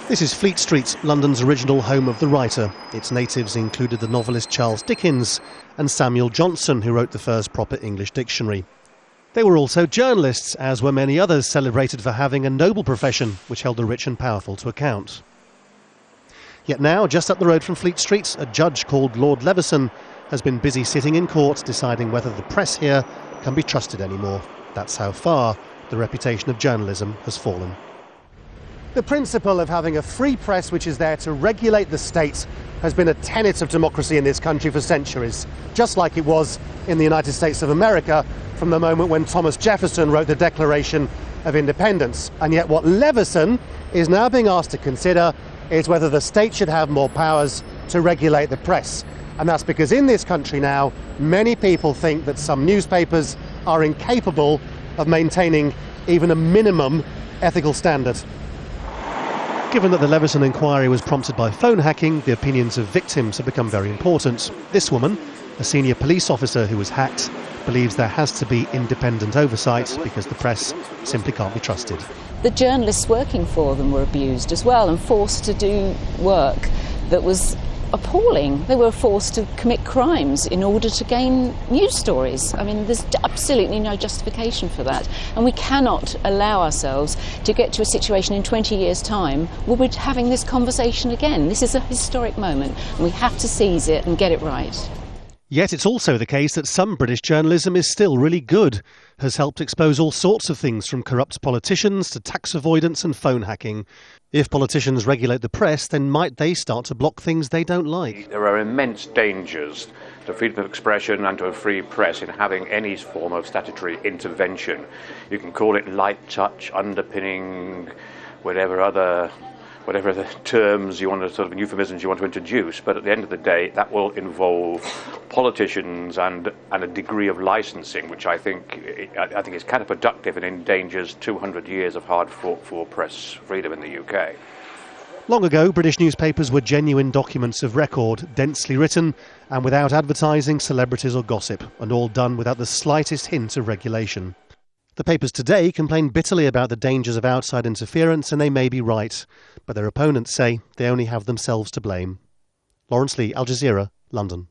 This is Fleet Street, London's original home of the writer. Its natives included the novelist Charles Dickens and Samuel Johnson, who wrote the first proper English dictionary. They were also journalists, as were many others celebrated for having a noble profession which held the rich and powerful to account. Yet now, just up the road from Fleet Street, a judge called Lord Leveson has been busy sitting in court deciding whether the press here can be trusted anymore. That's how far the reputation of journalism has fallen. The principle of having a free press which is there to regulate the state has been a tenet of democracy in this country for centuries, just like it was in the United States of America from the moment when Thomas Jefferson wrote the Declaration of Independence. And yet what Leveson is now being asked to consider is whether the state should have more powers to regulate the press. And that's because in this country now, many people think that some newspapers are incapable of maintaining even a minimum ethical standard. Given that the Leveson inquiry was prompted by phone hacking, the opinions of victims have become very important. This woman, a senior police officer who was hacked, believes there has to be independent oversight because the press simply can't be trusted. The journalists working for them were abused as well and forced to do work that was appalling. They were forced to commit crimes in order to gain news stories. I mean, there's absolutely no justification for that. And we cannot allow ourselves to get to a situation in 20 years' time where we're having this conversation again. This is a historic moment and we have to seize it and get it right. Yet it's also the case that some British journalism is still really good, has helped expose all sorts of things from corrupt politicians to tax avoidance and phone hacking. If politicians regulate the press, then might they start to block things they don't like? There are immense dangers to freedom of expression and to a free press in having any form of statutory intervention. You can call it light touch, underpinning, whatever the terms you want to, sort of euphemisms you want to introduce, but at the end of the day that will involve politicians and a degree of licensing which I think is counterproductive and endangers 200 years of hard fought for press freedom in the UK. Long ago, British newspapers were genuine documents of record, densely written and without advertising, celebrities or gossip, and all done without the slightest hint of regulation. The papers today complain bitterly about the dangers of outside interference, and they may be right, but their opponents say they only have themselves to blame. Laurence, Al Jazeera, London.